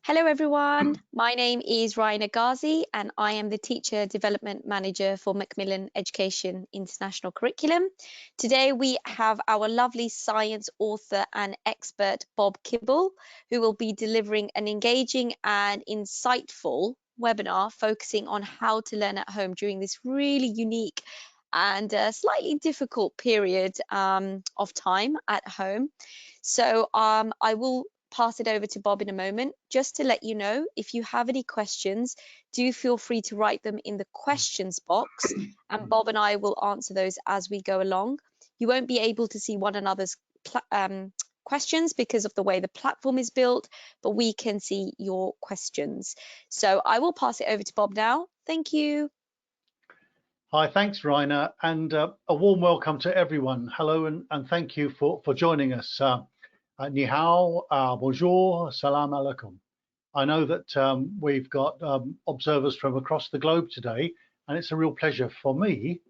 Hello everyone, my name is Raina Ghazi and I am the Teacher Development Manager for Macmillan Education International Curriculum. Today we have our lovely science author and expert Bob Kibble, who will be delivering an engaging and insightful webinar focusing on how to learn at home during this really unique and slightly difficult period of time at home. So I will pass it over to Bob in a moment. Just to let you know, if you have any questions, do feel free to write them in the questions box, and Bob and I will answer those as we go along. You won't be able to see one another's questions because of the way the platform is built, but we can see your questions. So I will pass it over to Bob now. Thank you. Hi, thanks, Raina, and a warm welcome to everyone. Hello, and thank you for joining us. Ni hao, bonjour, salam alaikum. I know that we've got observers from across the globe today, and it's a real pleasure for me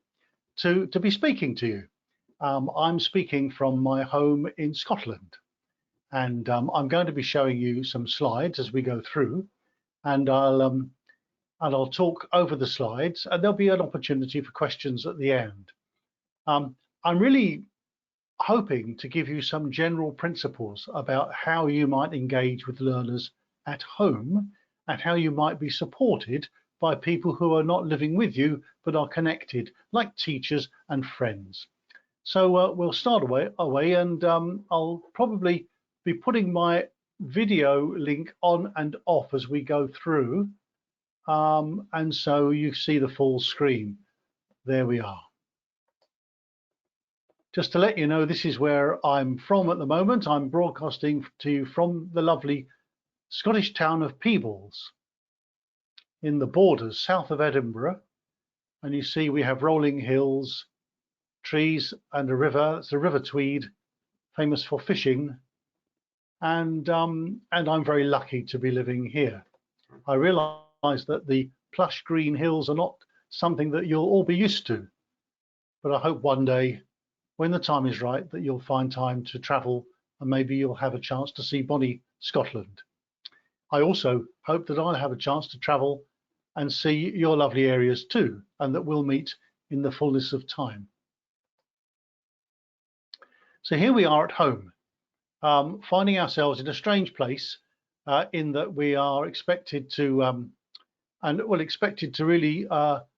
to be speaking to you. I'm speaking from my home in Scotland, and I'm going to be showing you some slides as we go through, and I'll talk over the slides, and there'll be an opportunity for questions at the end. I'm really hoping to give you some general principles about how you might engage with learners at home and how you might be supported by people who are not living with you but are connected, like teachers and friends. So we'll start away and I'll probably be putting my video link on and off as we go through, and so you see the full screen. There we are. Just to let you know, this is where I'm from at the moment. I'm broadcasting to you from the lovely Scottish town of Peebles in the Borders, south of Edinburgh. And you see we have rolling hills, trees, and a river. It's the River Tweed, famous for fishing. And I'm very lucky to be living here. I realise that the plush green hills are not something that you'll all be used to, but I hope one day, when the time is right, that you'll find time to travel and maybe you'll have a chance to see bonny Scotland. I also hope that I'll have a chance to travel and see your lovely areas too, and that we'll meet in the fullness of time. So here we are at home, finding ourselves in a strange place in that we are expected to, expected to really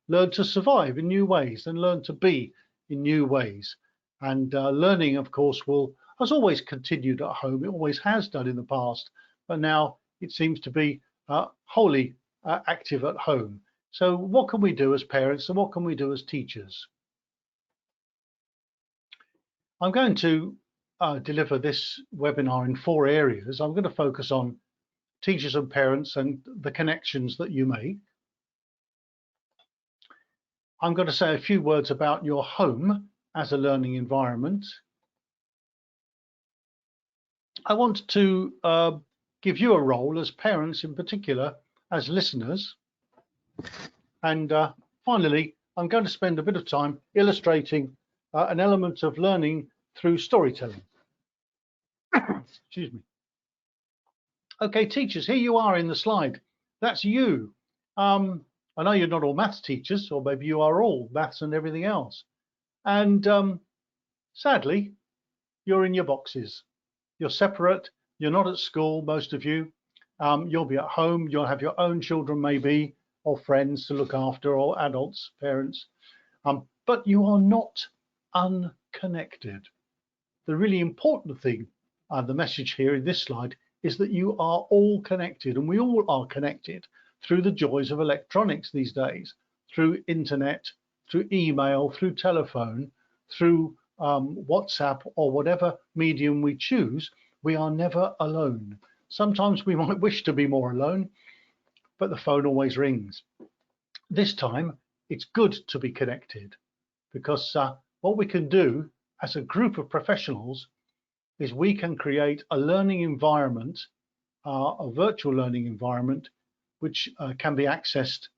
learn to survive in new ways and learn to be in new ways. And learning, of course, has always continued at home. It always has done in the past, but now it seems to be wholly active at home. So what can we do as parents and what can we do as teachers? I'm going to deliver this webinar in 4 areas. I'm going to focus on teachers and parents and the connections that you make. I'm going to say a few words about your home as a learning environment. I want to give you a role as parents, in particular as listeners. And finally, I'm going to spend a bit of time illustrating an element of learning through storytelling. Excuse me. Okay, teachers, here you are in the slide. That's you. I know you're not all maths teachers, or maybe you are all maths and everything else. And sadly, you're in your boxes. You're separate. You're not at school, most of you. You'll be at home. You'll have your own children, maybe, or friends to look after, or adults, parents. But you are not unconnected. The really important thing, the message here in this slide, is that you are all connected, and we all are connected through the joys of electronics these days, through internet, through email, through telephone, through WhatsApp, or whatever medium we choose. We are never alone. Sometimes we might wish to be more alone, but the phone always rings. This time, it's good to be connected, because what we can do as a group of professionals is we can create a learning environment, a virtual learning environment, which can be accessed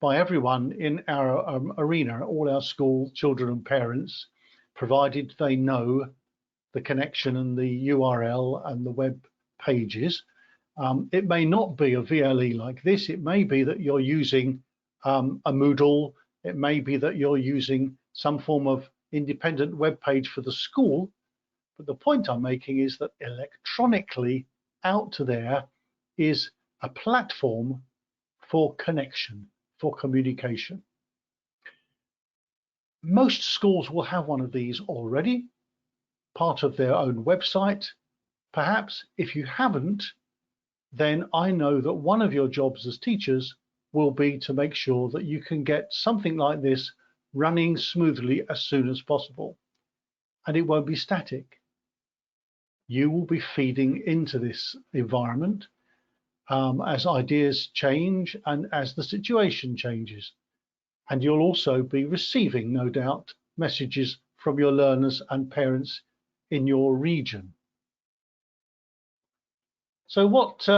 by everyone in our arena, all our school children and parents, provided they know the connection and the URL and the web pages. It may not be a VLE like this. It may be that you're using a Moodle. It may be that you're using some form of independent web page for the school. But the point I'm making is that electronically out there is a platform for connection, for communication. Most schools will have one of these already, part of their own website. Perhaps if you haven't, then I know that one of your jobs as teachers will be to make sure that you can get something like this running smoothly as soon as possible. And it won't be static. You will be feeding into this environment as ideas change and as the situation changes. And you'll also be receiving, no doubt, messages from your learners and parents in your region. So what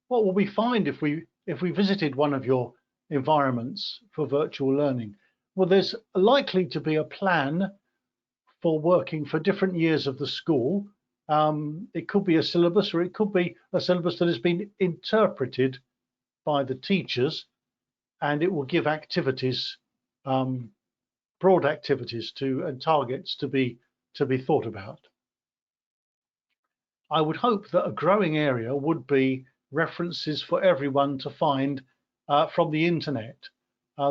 will we find if we visited one of your environments for virtual learning? Well, there's likely to be a plan for working for different years of the school. It could be a syllabus, or it could be a syllabus that has been interpreted by the teachers, and it will give activities, broad activities and targets to be thought about. I would hope that a growing area would be references for everyone to find from the internet.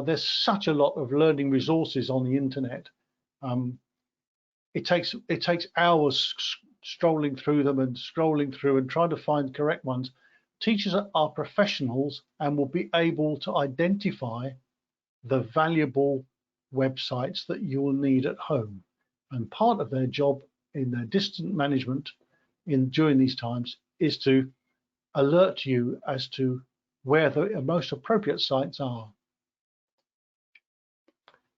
There's such a lot of learning resources on the internet. It takes hours strolling through them and scrolling through and trying to find correct ones. Teachers are professionals and will be able to identify the valuable websites that you will need at home. And part of their job in their distance management during these times is to alert you as to where the most appropriate sites are.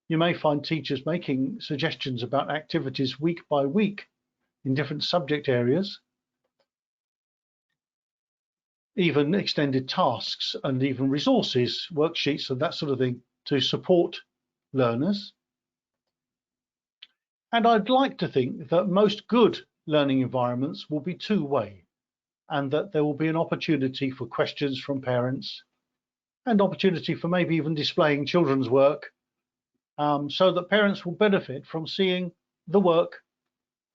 You may find teachers making suggestions about activities week by week in different subject areas, even extended tasks and even resources, worksheets and that sort of thing to support learners. And I'd like to think that most good learning environments will be two-way, and that there will be an opportunity for questions from parents and opportunity for maybe even displaying children's work, so that parents will benefit from seeing the work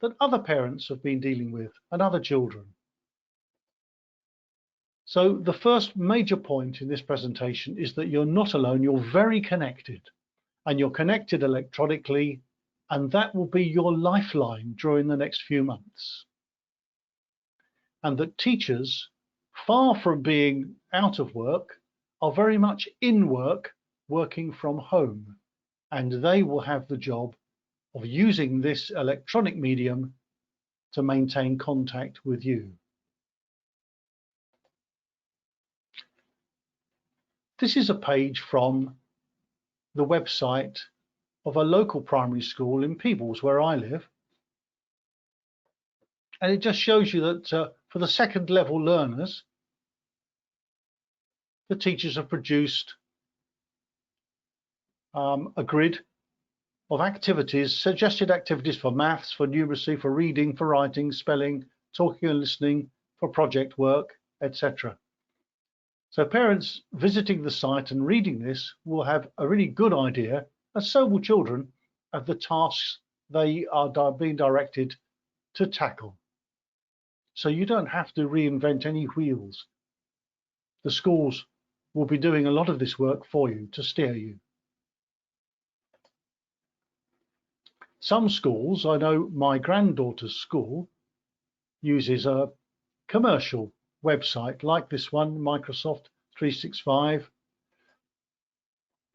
that other parents have been dealing with and other children. So the first major point in this presentation is that you're not alone, you're very connected, and you're connected electronically, and that will be your lifeline during the next few months. And that teachers, far from being out of work, are very much in work, working from home, and they will have the job of using this electronic medium to maintain contact with you. This is a page from the website of a local primary school in Peebles, where I live. And it just shows you that for the second level learners, the teachers have produced a grid of activities, suggested activities for maths, for numeracy, for reading, for writing, spelling, talking and listening, for project work, etc. So parents visiting the site and reading this will have a really good idea, and so will children, of the tasks they are being directed to tackle. So you don't have to reinvent any wheels. The schools will be doing a lot of this work for you to steer you. Some schools, I know my granddaughter's school uses a commercial website like this one, Microsoft 365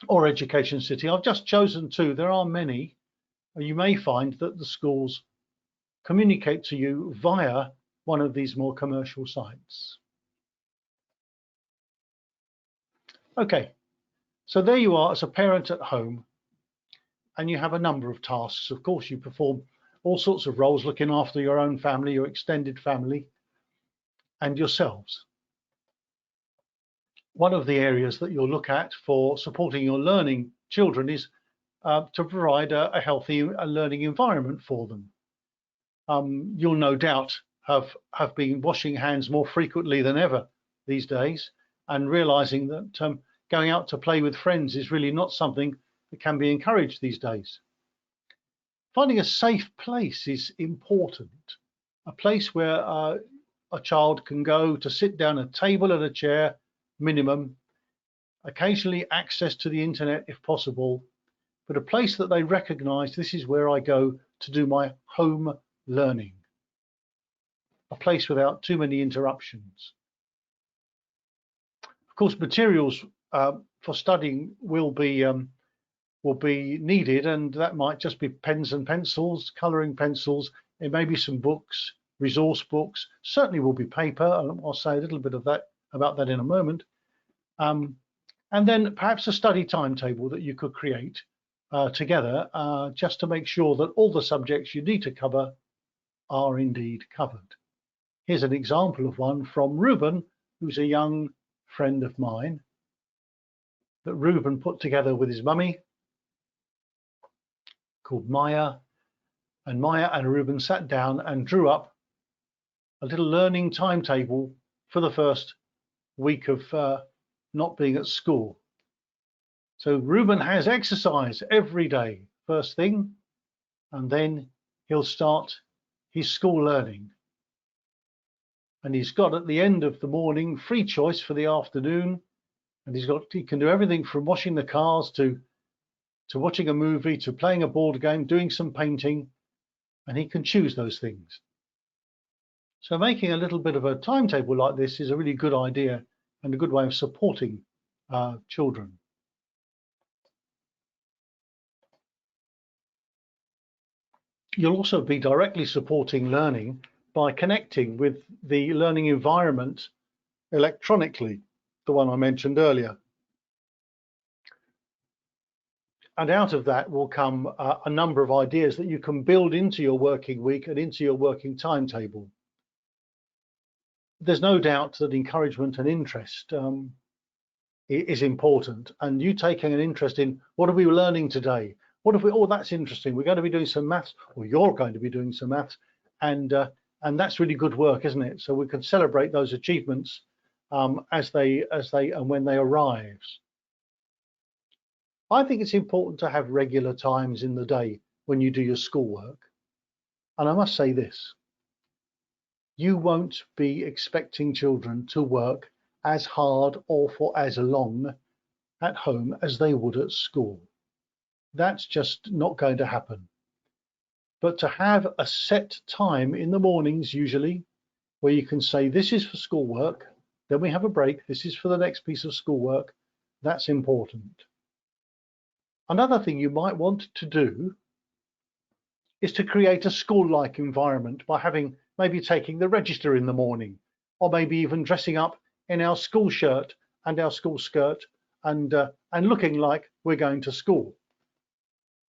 or Education City. I've just chosen two. There are many. You may find that the schools communicate to you via one of these more commercial sites. Okay, so there you are as a parent at home, and you have a number of tasks. Of course, you perform all sorts of roles, looking after your own family, your extended family, and yourselves. One of the areas that you'll look at for supporting your learning children is to provide a healthy learning environment for them. You'll no doubt have been washing hands more frequently than ever these days, and realizing that going out to play with friends is really not something that can be encouraged these days. Finding a safe place is important, a place where a child can go to sit down, a table and a chair minimum, occasionally access to the internet if possible, but a place that they recognize this is where I go to do my home learning, a place without too many interruptions. Of course, materials for studying will be needed, and that might just be pens and pencils, colouring pencils. It may be some books, resource books. Certainly will be paper, and I'll say a little bit of that about that in a moment. And then perhaps a study timetable that you could create together, just to make sure that all the subjects you need to cover are indeed covered. Here's an example of one from Ruben, who's a young friend of mine, that Ruben put together with his mummy, called Maya. And Maya and Ruben sat down and drew up a little learning timetable for the first week of not being at school. So Ruben has exercise every day, first thing, and then he'll start his school learning. And he's got at the end of the morning free choice for the afternoon, and he can do everything from washing the cars to watching a movie to playing a board game, doing some painting, and he can choose those things. So making a little bit of a timetable like this is a really good idea and a good way of supporting children. You'll also be directly supporting learning by connecting with the learning environment electronically, the one I mentioned earlier. And out of that will come a number of ideas that you can build into your working week and into your working timetable. There's no doubt that encouragement and interest is important, and you taking an interest in what are we learning today? What if we? Oh, that's interesting. We're going to be doing some maths, or you're going to be doing some maths, and that's really good work, isn't it? So we can celebrate those achievements as they and when they arrive. I think it's important to have regular times in the day when you do your schoolwork, and I must say this: you won't be expecting children to work as hard or for as long at home as they would at school. That's just not going to happen. But to have a set time in the mornings, usually, where you can say, this is for schoolwork, then we have a break, this is for the next piece of schoolwork, that's important. Another thing you might want to do is to create a school-like environment by maybe taking the register in the morning, or maybe even dressing up in our school shirt and our school skirt and looking like we're going to school.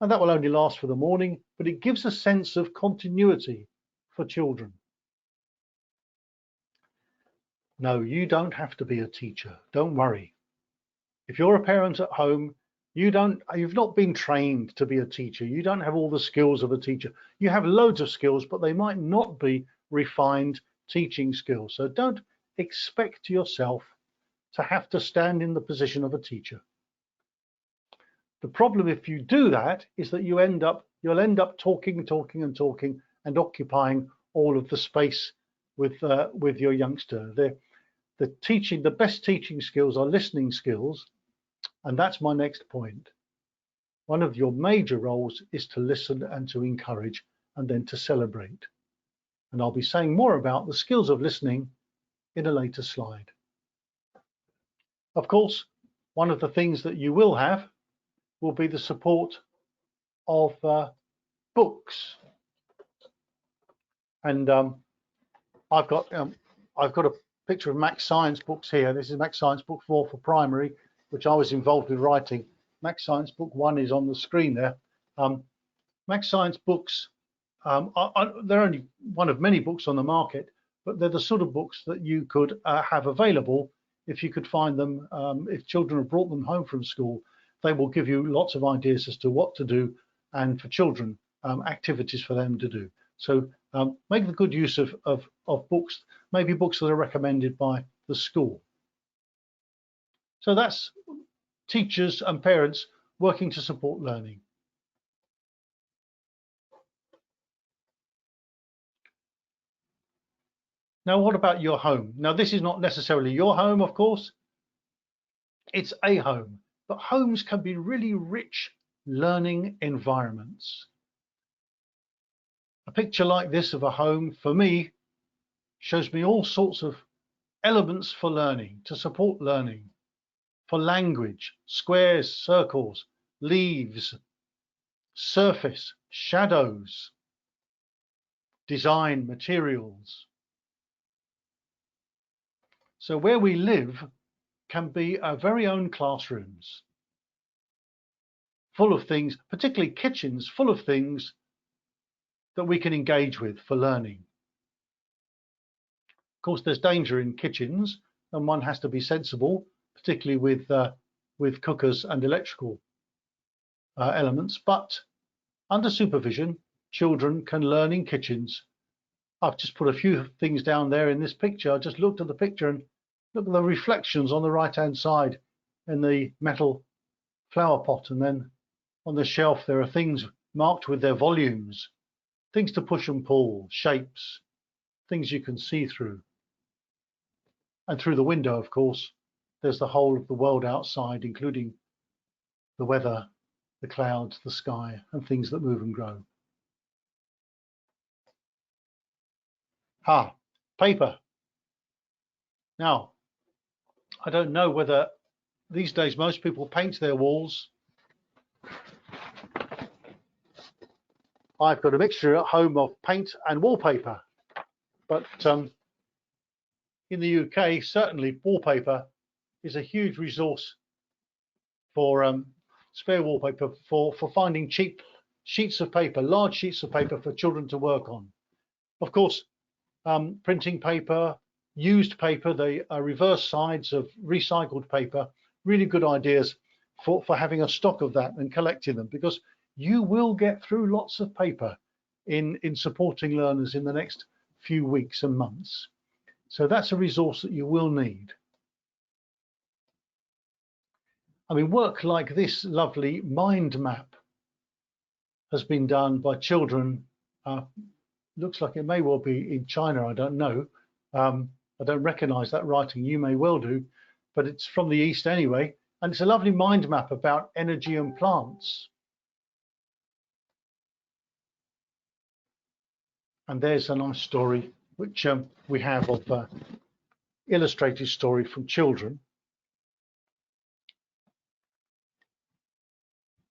And that will only last for the morning, but it gives a sense of continuity for children. No, you don't have to be a teacher. Don't worry. If you're a parent at home, you've not been trained to be a teacher. You don't have all the skills of a teacher. You have loads of skills, but they might not be refined teaching skills. So don't expect yourself to have to stand in the position of a teacher. The problem if you do that is that you'll end up talking and occupying all of the space with your youngster. The best teaching skills are listening skills, and that's my next point. One of your major roles is to listen and to encourage and then to celebrate. And I'll be saying more about the skills of listening in a later slide. Of course, one of the things that you will have will be the support of books, and I've got a picture of Max Science books here. This is Max Science book 4 for primary, which I was involved with writing. Max Science book 1 is on the screen there. Max Science books, they're only one of many books on the market, but they're the sort of books that you could have available if you could find them. If children have brought them home from school, they will give you lots of ideas as to what to do, and for children, activities for them to do. So make the good use of books, maybe books that are recommended by the school. So that's teachers and parents working to support learning. Now, what about your home? Now, this is not necessarily your home, of course. It's a home, but homes can be really rich learning environments. A picture like this of a home, for me, shows me all sorts of elements for learning, to support learning, for language, squares, circles, leaves, surface, shadows, design, materials. So where we live can be our very own classrooms, full of things, particularly kitchens, full of things that we can engage with for learning. Of course, there's danger in kitchens, and one has to be sensible, particularly with cookers and electrical elements. But under supervision, children can learn in kitchens. I've just put a few things down there in this picture. I just looked at the picture and look at the reflections on the right-hand side in the metal flower pot, and then on the shelf there are things marked with their volumes, things to push and pull, shapes, things you can see through. And through the window, of course, there's the whole of the world outside, including the weather, the clouds, the sky, and things that move and grow. Paper. Now, I don't know whether these days most people paint their walls. I've got a mixture at home of paint and wallpaper, but in the UK, certainly wallpaper is a huge resource for spare wallpaper, for finding cheap sheets of paper, large sheets of paper for children to work on. Of course, printing paper, used paper, the reverse sides of recycled paper, really good ideas for having a stock of that and collecting them, because you will get through lots of paper in supporting learners in the next few weeks and months. So that's a resource that you will need. I mean, work like this lovely mind map has been done by children. Looks like it may well be in China, I don't know. I don't recognize that writing, you may well do, but it's from the East anyway. And it's a lovely mind map about energy and plants. And there's a nice story, which we have of illustrated story from children.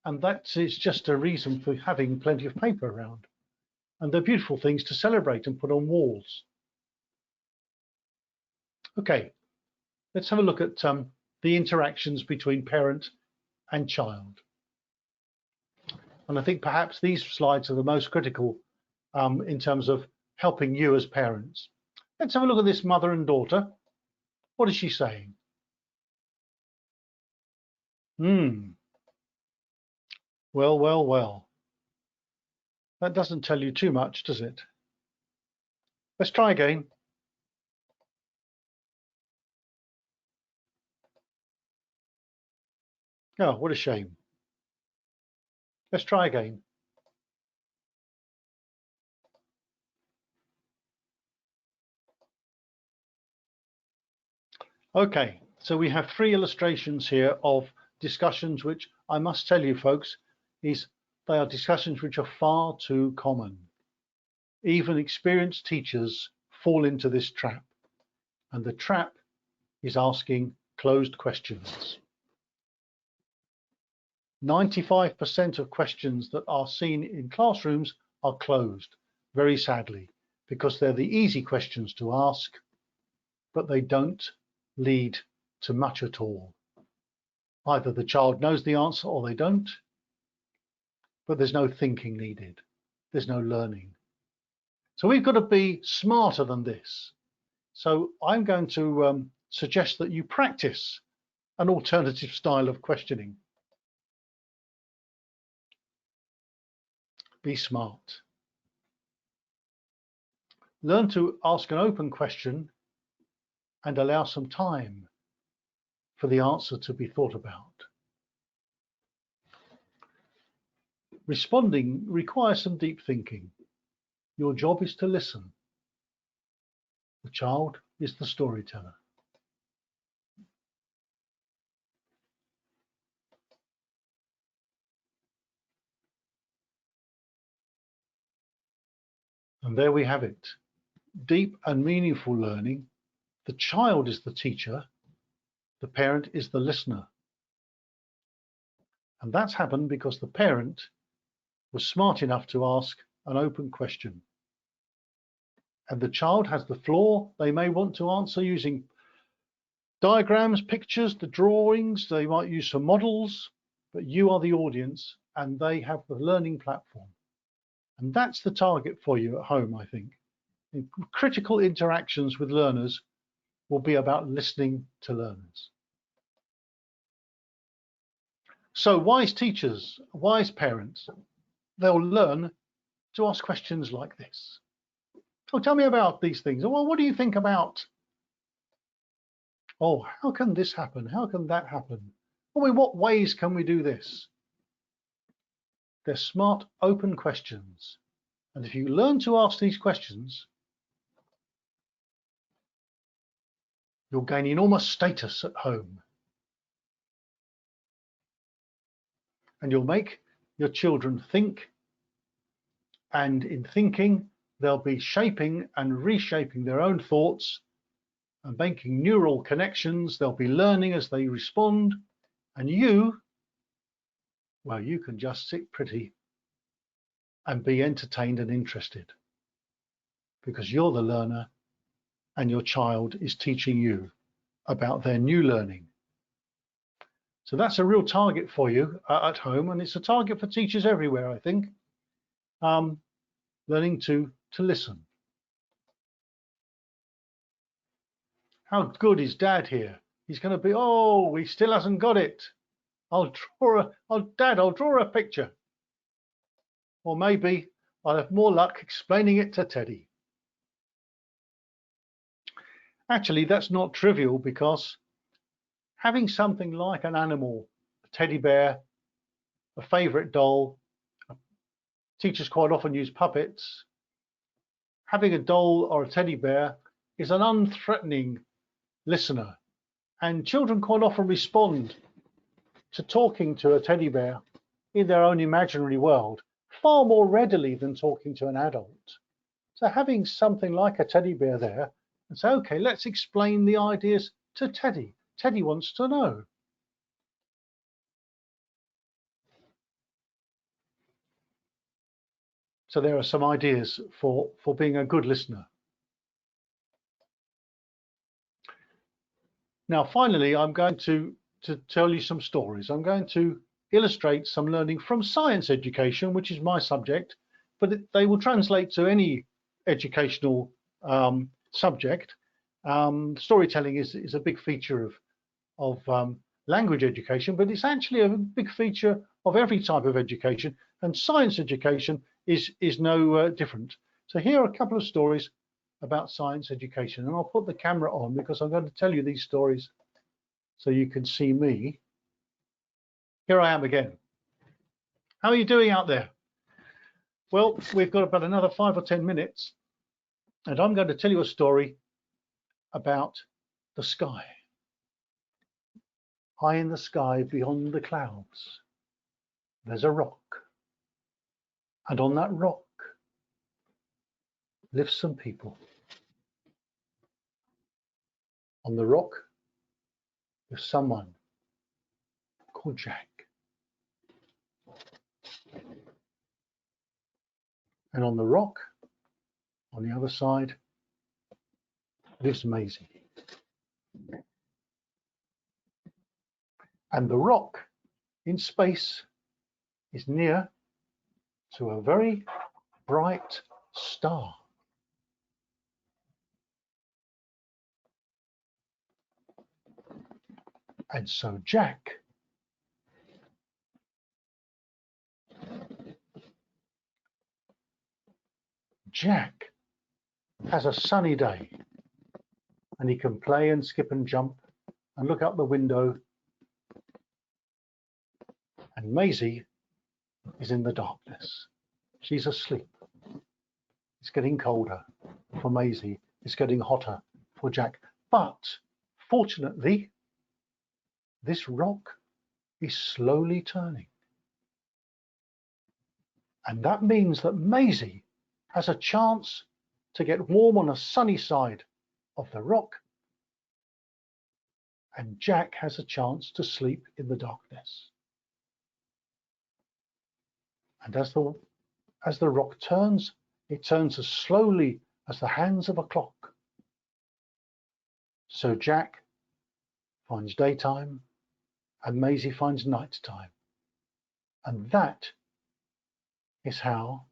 And that is just a reason for having plenty of paper around. And they're beautiful things to celebrate and put on walls. Okay, let's have a look at the interactions between parent and child. And I think perhaps these slides are the most critical in terms of helping you as parents. Let's have a look at this mother and daughter. What is she saying? Well, well, well. That doesn't tell you too much, does it? Let's try again. Oh, what a shame. Let's try again. Okay, so we have 3 illustrations here of discussions which I must tell you, folks, they are discussions which are far too common. Even experienced teachers fall into this trap. And the trap is asking closed questions. 95% of questions that are seen in classrooms are closed, very sadly, because they're the easy questions to ask, but they don't lead to much at all. Either the child knows the answer or they don't, but there's no thinking needed. There's no learning. So we've got to be smarter than this. So I'm going to suggest that you practice an alternative style of questioning. Be smart. Learn to ask an open question and allow some time for the answer to be thought about. Responding requires some deep thinking. Your job is to listen. The child is the storyteller. And there we have it. Deep and meaningful learning. The child is the teacher. The parent is the listener. And that's happened because the parent was smart enough to ask an open question. And the child has the floor. They may want to answer using diagrams, pictures, the drawings. They might use some models, but you are the audience and they have the learning platform. And that's the target for you at home, I think. Critical interactions with learners will be about listening to learners. So wise teachers, wise parents, they'll learn to ask questions like this. Oh, tell me about these things. Well, what do you think about? Oh, how can this happen? How can that happen? Oh, in what ways can we do this? They're smart, open questions. And if you learn to ask these questions, you'll gain enormous status at home. And you'll make your children think. And in thinking, they'll be shaping and reshaping their own thoughts and making neural connections. They'll be learning as they respond. And you, well, you can just sit pretty and be entertained and interested because you're the learner and your child is teaching you about their new learning. So that's a real target for you at home, and it's a target for teachers everywhere, I think, learning to listen. How good is Dad here? He's going to be, oh, he still hasn't got it. Dad, I'll draw a picture. Or maybe I'll have more luck explaining it to Teddy. Actually, that's not trivial because having something like an animal, a teddy bear, a favorite doll, teachers quite often use puppets. Having a doll or a teddy bear is an unthreatening listener, and children quite often respond to talking to a teddy bear in their own imaginary world far more readily than talking to an adult. So having something like a teddy bear there and say, okay, let's explain the ideas to Teddy. Teddy wants to know. So there are some ideas for being a good listener. Now, finally, I'm going to tell you some stories. I'm going to illustrate some learning from science education, which is my subject, but they will translate to any educational subject. Storytelling is a big feature of language education, but it's actually a big feature of every type of education, and science education is no different. So here are a couple of stories about science education, and I'll put the camera on because I'm going to tell you these stories so you can see me. Here I am again. How are you doing out there? Well, we've got about another 5 or 10 minutes, and I'm going to tell you a story about the sky. High in the sky, beyond the clouds, there's a rock. And on that rock live some people. On the rock lives someone called Jack. And on the rock, on the other side, lives Maisie. And the rock in space is near to a very bright star. And so Jack has a sunny day and he can play and skip and jump and look out the window, and Maisie is in the darkness. She's asleep. It's getting colder for Maisie. It's getting hotter for Jack. But fortunately, this rock is slowly turning. And that means that Maisie has a chance to get warm on a sunny side of the rock, and Jack has a chance to sleep in the darkness. And as the rock turns, it turns as slowly as the hands of a clock. So Jack finds daytime and Maisie finds nighttime. And that is how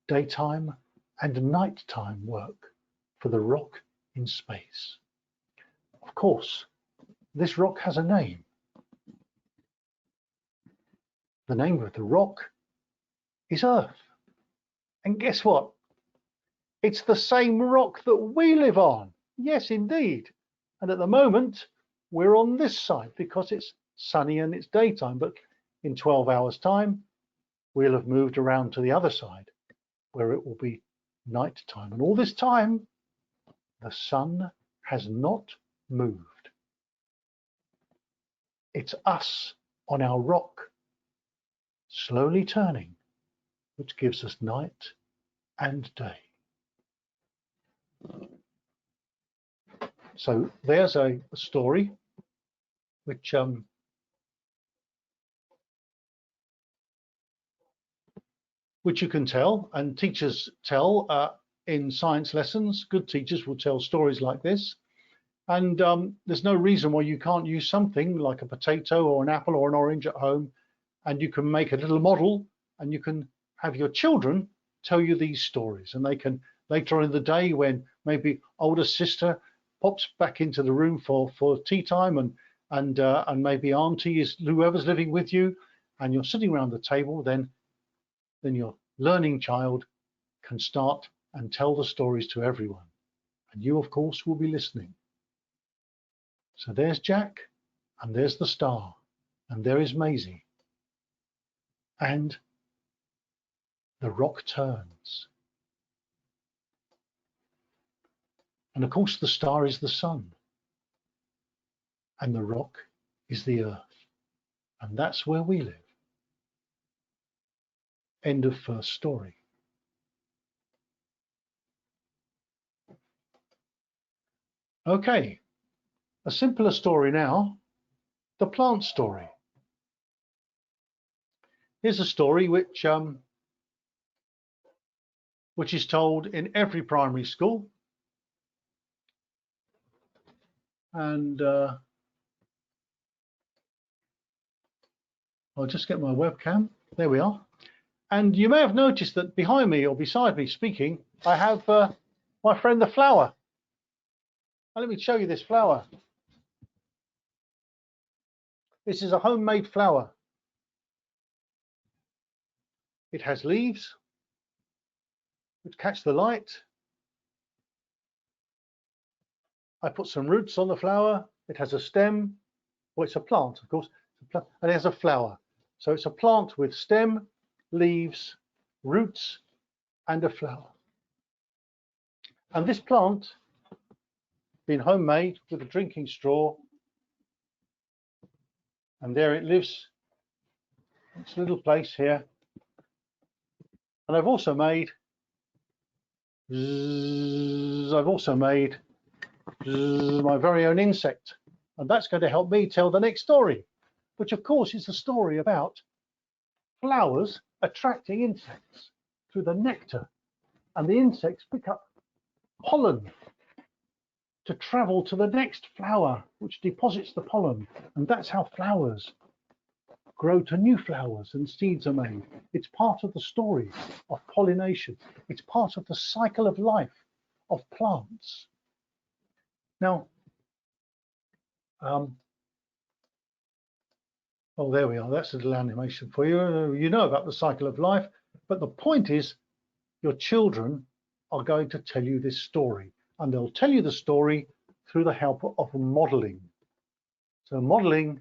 daytime and nighttime work for the rock in space. Of course, this rock has a name. The name of the rock is Earth. And guess what? It's the same rock that we live on. Yes, indeed. And at the moment, we're on this side because it's sunny and it's daytime. But in 12 hours' time, we'll have moved around to the other side where it will be night time. And all this time, the sun has not moved. It's us on our rock, slowly turning, which gives us night and day. So there's a story which you can tell, and teachers tell in science lessons. Good teachers will tell stories like this. And there's no reason why you can't use something like a potato or an apple or an orange at home, and you can make a little model and you can have your children tell you these stories. And they can, later on in the day, when maybe older sister pops back into the room for tea time, and maybe auntie is whoever's living with you, and you're sitting around the table, then your learning child can start and tell the stories to everyone. And you, of course, will be listening. So there's Jack, and there's the star, and there is Maisie. And the rock turns. And of course, the star is the sun, and the rock is the earth. And that's where we live. End of first story. Okay, a simpler story now, the plant story. Here's a story which is told in every primary school. And I'll just get my webcam. There we are. And you may have noticed that behind me or beside me speaking, I have my friend the flower. Now, let me show you this flower. This is a homemade flower. It has leaves which catch the light. I put some roots on the flower. It has a stem. Well, it's a plant, of course, and it has a flower. So it's a plant with stem, leaves, roots, and a flower. And this plant, been homemade with a drinking straw, and there it lives. It's a little place here. And I've also made my very own insect, and that's going to help me tell the next story, which of course is a story about flowers attracting insects through the nectar, and the insects pick up pollen to travel to the next flower, which deposits the pollen, and that's how flowers grow to new flowers and seeds are made. It's part of the story of pollination. It's part of the cycle of life of plants. Now, oh, there we are. That's a little animation for you. You know about the cycle of life, but the point is your children are going to tell you this story, and they'll tell you the story through the help of modeling. So modeling,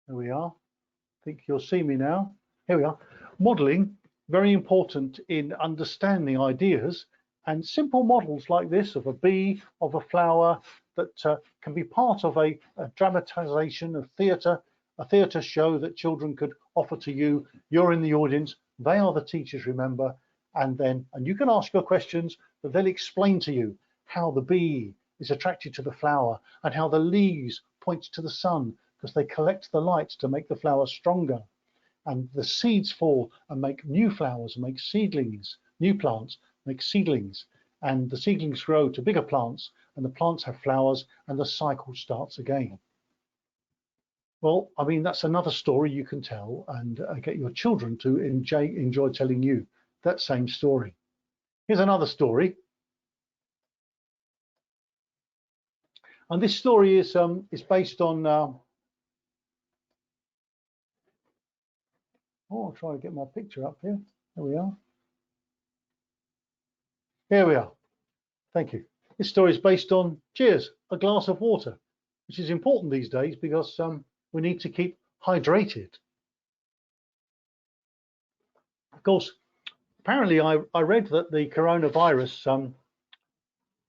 there we are. I think you'll see me now. Here we are. Modeling, very important in understanding ideas, and simple models like this of a bee, of a flower, that can be part of a dramatization of theatre, a theatre show that children could offer to you. You're in the audience, they are the teachers, remember, and you can ask your questions, but they'll explain to you how the bee is attracted to the flower and how the leaves point to the sun because they collect the light to make the flower stronger. And the seeds fall and make new flowers, and make seedlings, new plants, make seedlings. And the seedlings grow to bigger plants, and the plants have flowers, and the cycle starts again. Well, I mean, that's another story you can tell and get your children to enjoy telling you that same story. Here's another story. And this story is based on, oh, I'll try to get my picture up here. There we are. Here we are. Thank you. This story is based on, cheers, a glass of water, which is important these days because we need to keep hydrated. Of course, apparently I read that the coronavirus,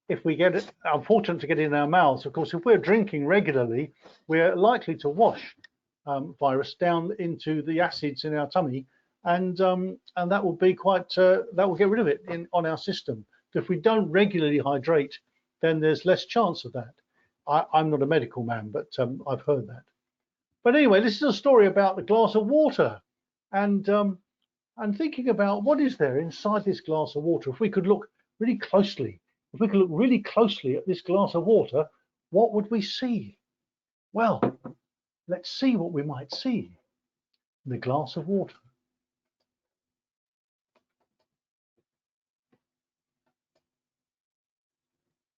if we get it, unfortunate to get it in our mouths, of course, if we're drinking regularly, we're likely to wash virus down into the acids in our tummy, and that will be quite, that will get rid of it on our system. If we don't regularly hydrate, then there's less chance of that. I'm not a medical man, but I've heard that. But anyway, this is a story about the glass of water, and I'm thinking about what is there inside this glass of water. If we could look really closely, at this glass of water, what would we see? Well, let's see what we might see in the glass of water.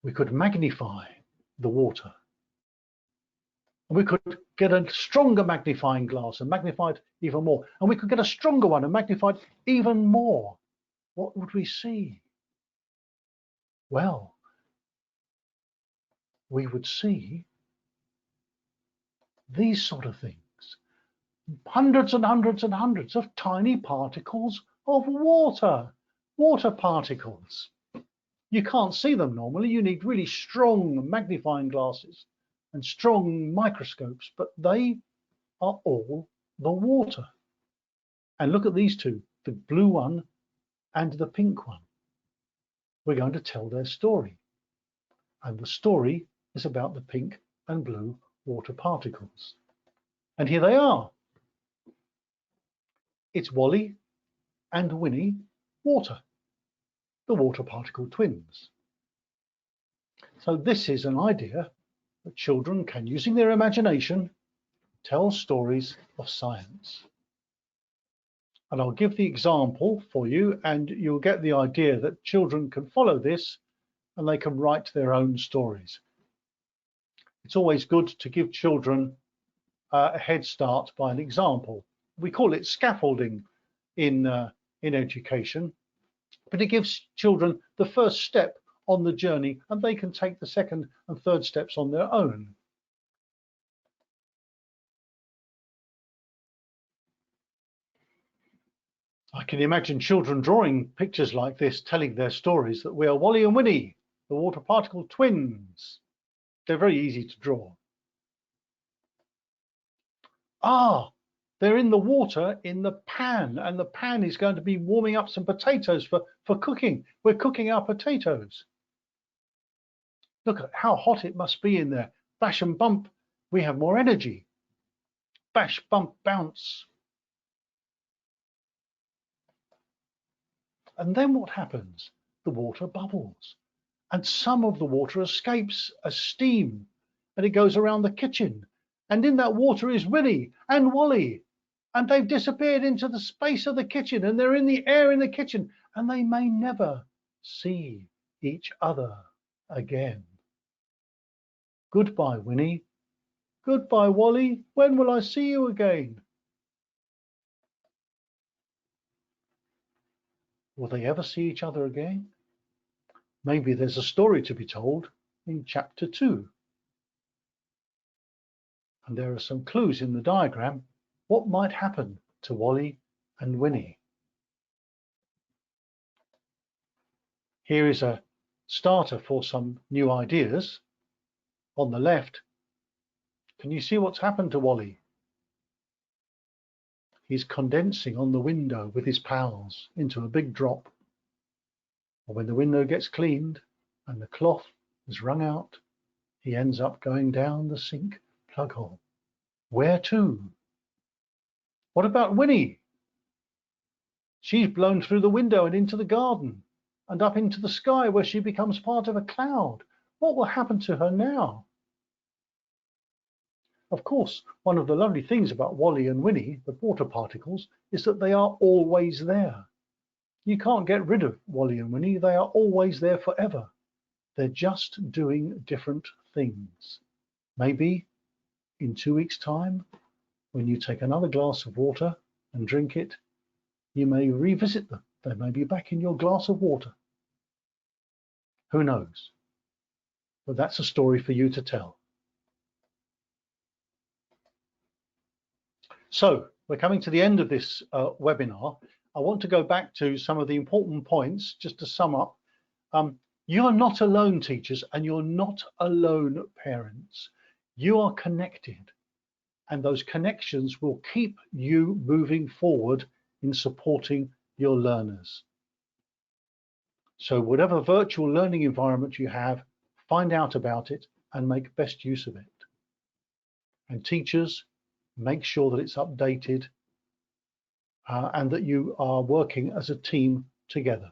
We could magnify the water. And we could get a stronger magnifying glass and magnify it even more. And we could get a stronger one and magnify it even more. What would we see? Well, we would see these sort of things. Hundreds and hundreds and hundreds of tiny particles of water, water particles. You can't see them normally. You need really strong magnifying glasses and strong microscopes, but they are all the water. And look at these two, the blue one and the pink one. We're going to tell their story. And the story is about the pink and blue water particles. And here they are. It's Wally and Winnie Water, the water particle twins. So this is an idea that children can, using their imagination, tell stories of science. And I'll give the example for you, and you'll get the idea that children can follow this and they can write their own stories. It's always good to give children a head start by an example. We call it scaffolding in education, but it gives children the first step on the journey, and they can take the second and third steps on their own. I can imagine children drawing pictures like this, telling their stories that we are Wally and Winnie, the water particle twins. They're very easy to draw. Ah, they're in the water in the pan, and the pan is going to be warming up some potatoes for cooking. We're cooking our potatoes. Look at how hot it must be in there. Bash and bump, we have more energy. Bash, bump, bounce. And then what happens? The water bubbles, and some of the water escapes as steam, and it goes around the kitchen. And in that water is Winnie and Wally, and they've disappeared into the space of the kitchen, and they're in the air in the kitchen, and they may never see each other again. Goodbye, Winnie. Goodbye, Wally. When will I see you again? Will they ever see each other again? Maybe there's a story to be told in chapter 2. And there are some clues in the diagram. What might happen to Wally and Winnie? Here is a starter for some new ideas. On the left, can you see what's happened to Wally? He's condensing on the window with his pals into a big drop. And when the window gets cleaned and the cloth is wrung out, he ends up going down the sink plug hole. Where to? What about Winnie? She's blown through the window and into the garden and up into the sky where she becomes part of a cloud. What will happen to her now? Of course, one of the lovely things about Wally and Winnie, the water particles, is that they are always there. You can't get rid of Wally and Winnie. They are always there forever. They're just doing different things. Maybe in 2 weeks' time, when you take another glass of water and drink it, you may revisit them. They may be back in your glass of water. Who knows? But that's a story for you to tell. So we're coming to the end of this webinar. I want to go back to some of the important points just to sum up. You are not alone, teachers, and you're not alone, parents. You are connected, and those connections will keep you moving forward in supporting your learners. So whatever virtual learning environment you have, find out about it and make best use of it. And teachers, make sure that it's updated and that you are working as a team together.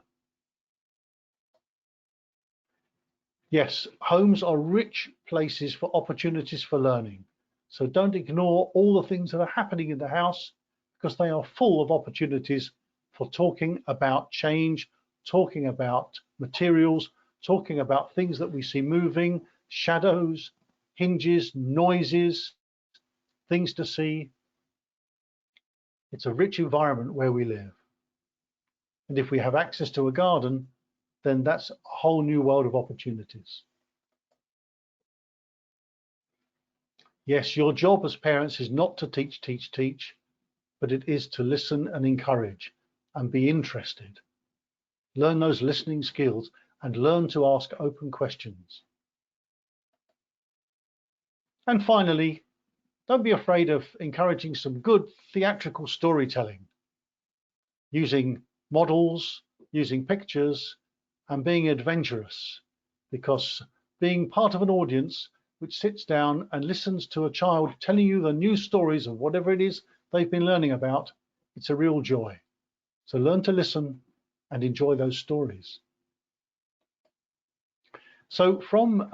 Yes, homes are rich places for opportunities for learning. So don't ignore all the things that are happening in the house, because they are full of opportunities for talking about change, talking about materials, talking about things that we see moving, shadows, hinges, noises, things to see. It's a rich environment where we live. And if we have access to a garden, then that's a whole new world of opportunities. Yes, your job as parents is not to teach, but it is to listen and encourage and be interested. Learn those listening skills and learn to ask open questions. And finally, don't be afraid of encouraging some good theatrical storytelling, using models, using pictures, and being adventurous, because being part of an audience which sits down and listens to a child telling you the new stories of whatever it is they've been learning about, it's a real joy. So learn to listen and enjoy those stories. So from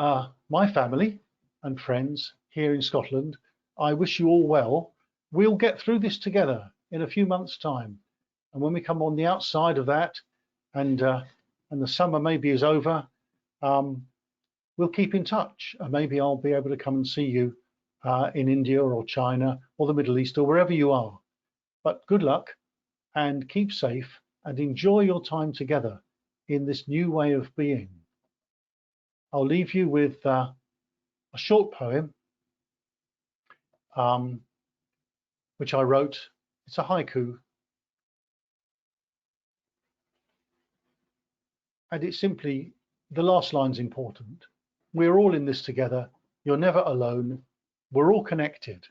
my family and friends here in Scotland, I wish you all well. We'll get through this together in a few months' time. And when we come on the outside of that and the summer maybe is over, we'll keep in touch. And maybe I'll be able to come and see you in India or China or the Middle East or wherever you are. But good luck and keep safe and enjoy your time together in this new way of being. I'll leave you with a short poem which I wrote. It's a haiku. And it's simply, the last line's important. We're all in this together. You're never alone. We're all connected.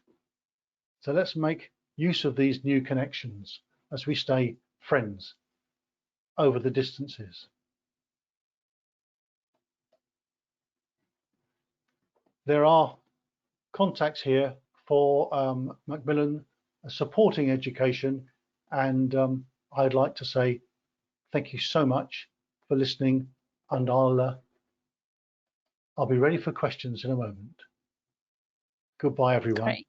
So let's make use of these new connections as we stay friends over the distances. There are contacts here for Macmillan supporting education, and I'd like to say thank you so much for listening, and I'll be ready for questions in a moment. Goodbye, everyone. Great.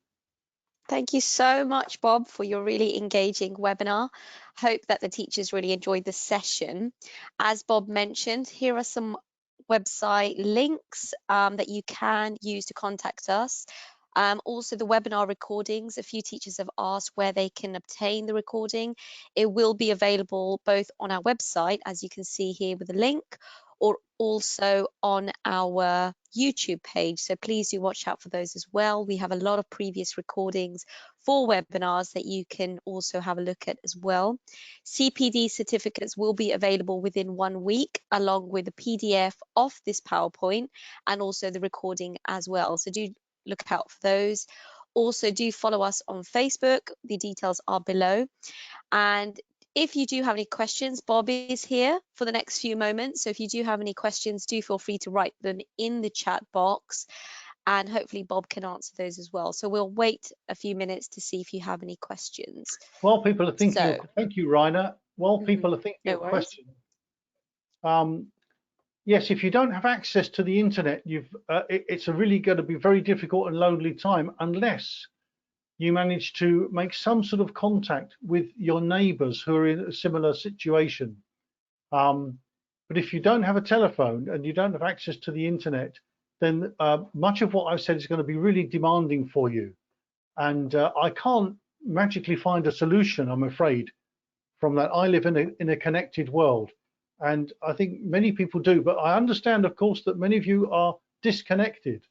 Thank you so much, Bob, for your really engaging webinar. Hope that the teachers really enjoyed the session. As Bob mentioned, here are some website links that you can use to contact us. Also, the webinar recordings, a few teachers have asked where they can obtain the recording. It will be available both on our website, as you can see here with the link, or also on our YouTube page. So please do watch out for those as well. We have a lot of previous recordings for webinars that you can also have a look at as well. CPD certificates will be available within 1 week, along with a PDF of this PowerPoint and also the recording as well. So do look out for those. Also, do follow us on Facebook. The details are below. And if you do have any questions, Bob is here for the next few moments. So if you do have any questions, do feel free to write them in the chat box, and hopefully Bob can answer those as well. So we'll wait a few minutes to see if you have any questions. While people are thinking of, So, thank you, Rainer. While people are thinking no of worries. questions, yes, if you don't have access to the internet, it's really going to be very difficult and lonely time unless you manage to make some sort of contact with your neighbours who are in a similar situation. But if you don't have a telephone and you don't have access to the internet, then much of what I've said is going to be really demanding for you. And I can't magically find a solution, I'm afraid, from that. I live in a connected world. And I think many people do, but I understand, of course, that many of you are disconnected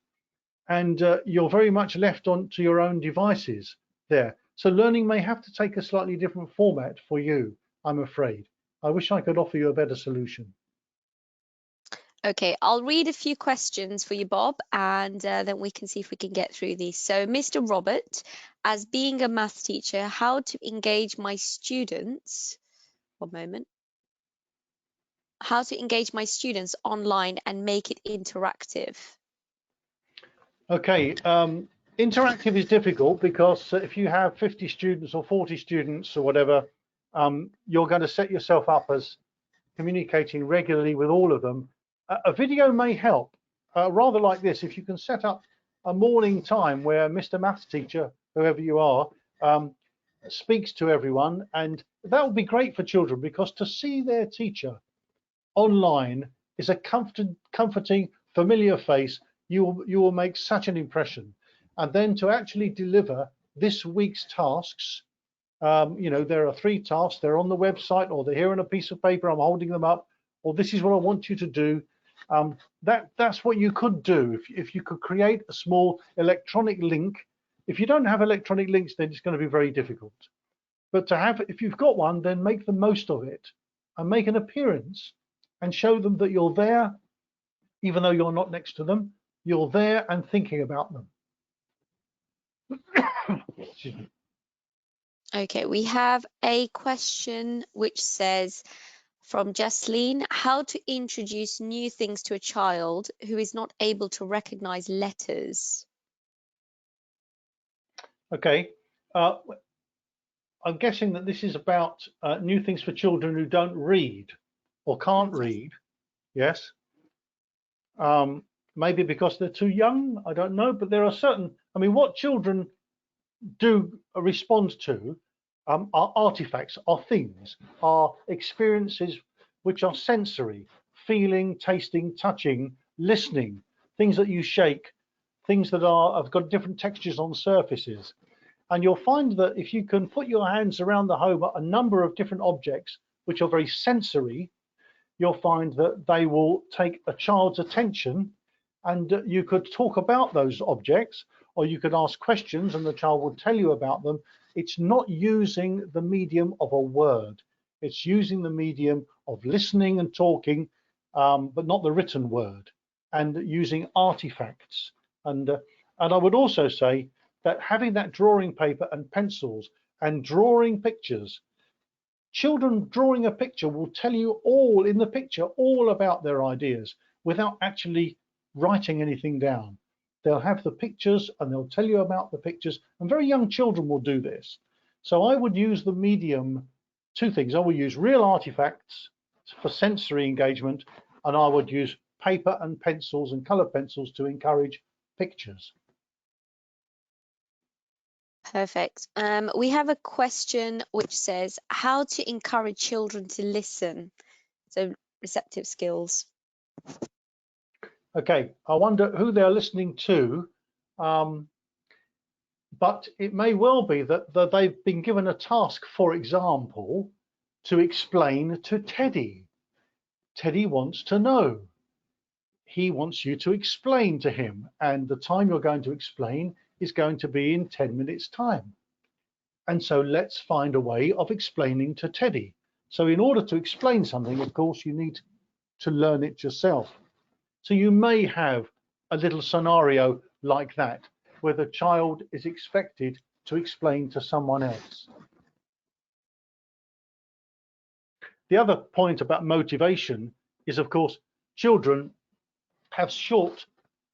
and you're very much left on to your own devices there. So learning may have to take a slightly different format for you, I'm afraid. I wish I could offer you a better solution. Okay, I'll read a few questions for you, Bob, and then we can see if we can get through these. So, Mr. Robert, as being a maths teacher, how to engage my students? One moment. How to engage my students online and make it interactive? Okay, interactive is difficult because if you have 50 students or 40 students or whatever, you're going to set yourself up as communicating regularly with all of them. A video may help, rather like this. If you can set up a morning time where Mr. Maths teacher, whoever you are, speaks to everyone, and that will be great for children because to see their teacher online is a comforting, familiar face. You will make such an impression. And then to actually deliver this week's tasks, there are 3 tasks. They're on the website, or they're here on a piece of paper. I'm holding them up, or this is what I want you to do. That's what you could do if you could create a small electronic link. If you don't have electronic links, then it's going to be very difficult. But if you've got one, then make the most of it and make an appearance and show them that you're there, even though you're not next to them. You're there and thinking about them. Excuse me. Okay, we have a question which says, from Jasleen, how to introduce new things to a child who is not able to recognize letters? Okay. I'm guessing that this is about new things for children who don't read or can't read. Yes. Maybe because they're too young. I don't know. But there are certain, what children do respond to are artifacts, are things, are experiences which are sensory, feeling, tasting, touching, listening, things that you shake, things that have got different textures on surfaces. And you'll find that if you can put your hands around the home at a number of different objects which are very sensory, you'll find that they will take a child's attention, and you could talk about those objects, or you could ask questions and the child will tell you about them. It's not using the medium of a word. It's using the medium of listening and talking, but not the written word, and using artifacts. And I would also say that having that drawing paper and pencils and drawing pictures, children drawing a picture will tell you all in the picture, all about their ideas without actually writing anything down. They'll have the pictures and they'll tell you about the pictures, and very young children will do this. So I would use the medium, 2 things. I would use real artifacts for sensory engagement, and I would use paper and pencils and color pencils to encourage pictures. Perfect. We have a question which says, how to encourage children to listen? So receptive skills. Okay, I wonder who they're listening to, but it may well be that they've been given a task, for example, to explain to Teddy. Teddy wants to know. he wants you to explain to him, and the time you're going to explain is going to be in 10 minutes time. And so let's find a way of explaining to Teddy. So in order to explain something, of course, you need to learn it yourself. So you may have a little scenario like that, where the child is expected to explain to someone else. The other point about motivation is, of course, children have short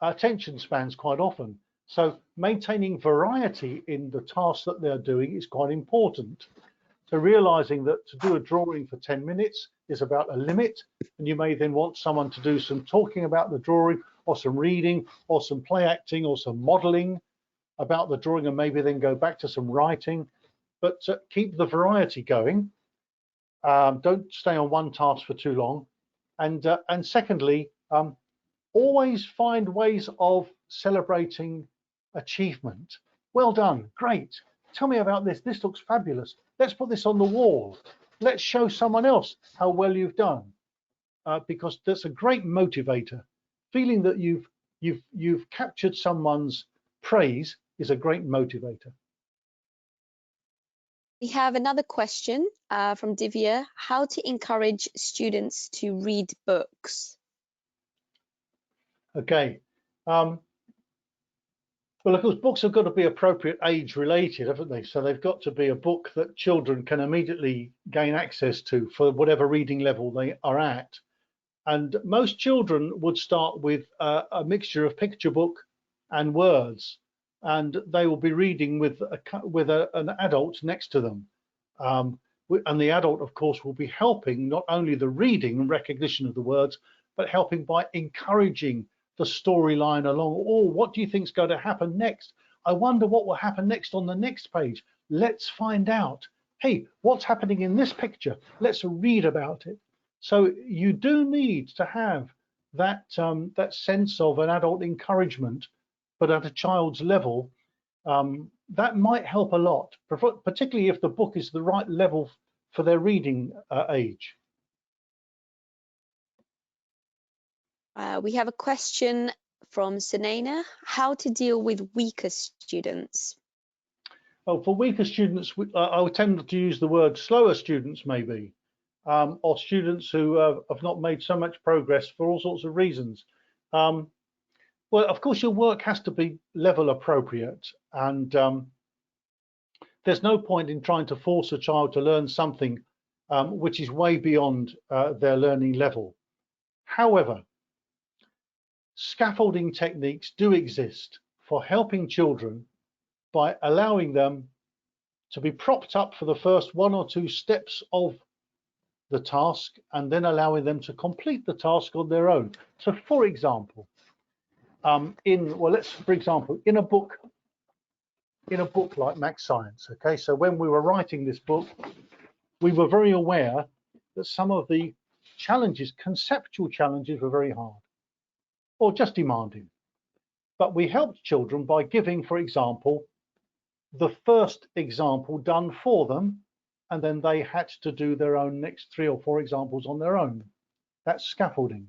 attention spans quite often. So maintaining variety in the tasks that they're doing is quite important. So realizing that to do a drawing for 10 minutes is about a limit, and you may then want someone to do some talking about the drawing, or some reading, or some play acting, or some modeling about the drawing, and maybe then go back to some writing. But keep the variety going. Don't stay on one task for too long. And secondly, always find ways of celebrating achievement. Well done, great. Tell me about this. This looks fabulous. Let's put this on the wall. Let's show someone else how well you've done, because that's a great motivator. Feeling that you've captured someone's praise is a great motivator. We have another question from Divya: how to encourage students to read books? Okay. Well, of course, books have got to be appropriate age related, haven't they? So they've got to be a book that children can immediately gain access to for whatever reading level they are at. And most children would start with a mixture of picture book and words, and they will be reading with an adult next to them. And the adult, of course, will be helping not only the reading and recognition of the words, but helping by encouraging the storyline along. Oh, what do you think is going to happen next? I wonder what will happen next on the next page. Let's find out. Hey, what's happening in this picture? Let's read about it. So you do need to have that that sense of an adult encouragement, but at a child's level. That might help a lot, particularly if the book is the right level for their reading age. We have a question from Sunena: how to deal with weaker students? Well, for weaker students, I would tend to use the word slower students, maybe, or students who have not made so much progress for all sorts of reasons. Well, of course, your work has to be level appropriate, and there's no point in trying to force a child to learn something which is way beyond their learning level. However, scaffolding techniques do exist for helping children by allowing them to be propped up for the first one or two steps of the task, and then allowing them to complete the task on their own. So, for example, in a book like Max Science, okay, so when we were writing this book, we were very aware that some of the challenges, conceptual challenges, were very hard or just demanding. But we helped children by giving, for example, the first example done for them, and then they had to do their own next 3 or 4 examples on their own. That's scaffolding.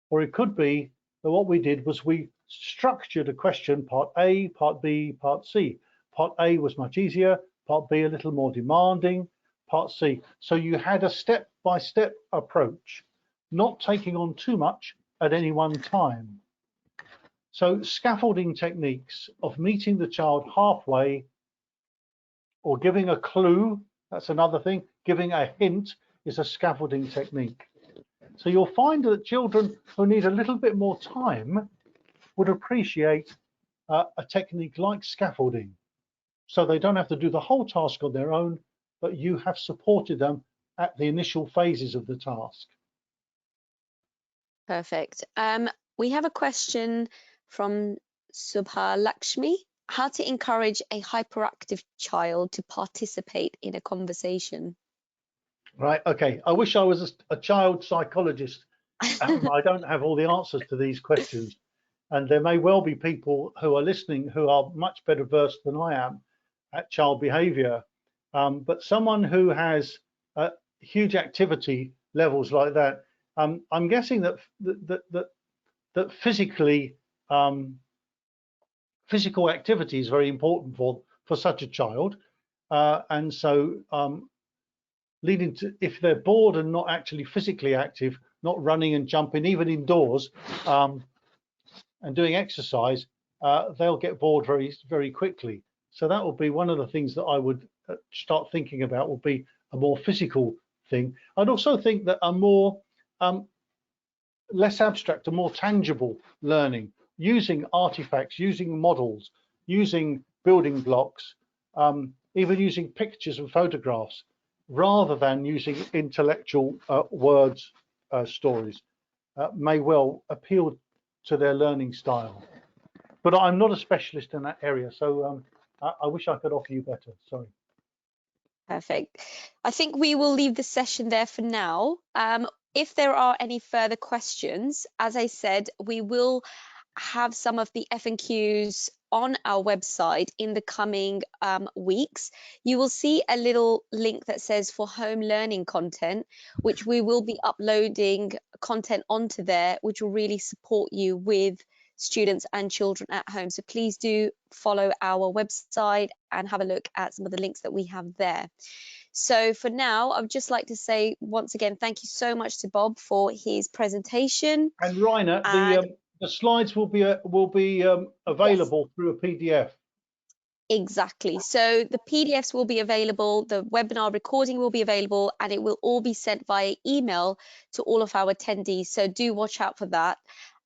Or it could be that what we did was we structured a question, part A, part B, part C. Part A was much easier, part B a little more demanding, part C. So you had a step-by-step approach, not taking on too much at any one time. So scaffolding techniques of meeting the child halfway, or giving a clue, that's another thing. Giving a hint is a scaffolding technique. So you'll find that children who need a little bit more time would appreciate a technique like scaffolding. So they don't have to do the whole task on their own, but you have supported them at the initial phases of the task. Perfect. We have a question from Subha Lakshmi: how to encourage a hyperactive child to participate in a conversation? Right, okay. I wish I was a child psychologist. I don't have all the answers to these questions. And there may well be people who are listening who are much better versed than I am at child behavior. But someone who has huge activity levels like that, I'm guessing that that physical activity is very important for such a child, and so leading to, if they're bored and not actually physically active, not running and jumping even indoors, and doing exercise, they'll get bored very quickly. So that will be one of the things that I would start thinking about, will be a more physical thing. I'd also think that a more less abstract, a more tangible learning, using artifacts, using models, using building blocks, even using pictures and photographs, rather than using intellectual words, stories, may well appeal to their learning style. But I'm not a specialist in that area, so I wish I could offer you better. Sorry. Perfect. I think we will leave the session there for now. If there are any further questions, as I said, we will have some of the FAQs on our website in the coming weeks. You will see a little link that says for home learning content, which we will be uploading content onto there, which will really support you with students and children at home. So please do follow our website and have a look at some of the links that we have there. So for now, I would just like to say once again, thank you so much to Bob for his presentation. And Rainer, the slides will be Yes, available through a PDF. exactly. So the PDFs will be available, the webinar recording will be available, and it will all be sent via email to all of our attendees. So do watch out for that.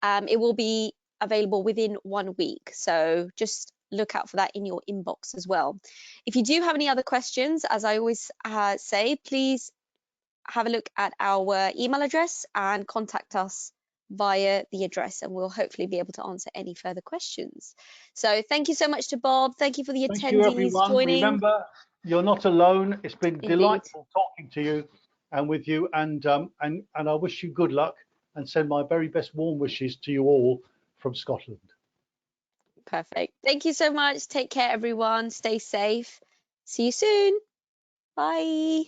It will be available within 1 week. So just look out for that in your inbox as well. If you do have any other questions, as I always say, please have a look at our email address and contact us via the address, and we'll hopefully be able to answer any further questions. So thank you so much to Bob. Thank you for the Thank you, attendees everyone. joining. Remember, you're not alone. It's been Indeed. delightful talking to you and with you, and I wish you good luck and send my very best warm wishes to you all from Scotland. Perfect. Thank you so much. Take care, everyone. Stay safe. See you soon. Bye.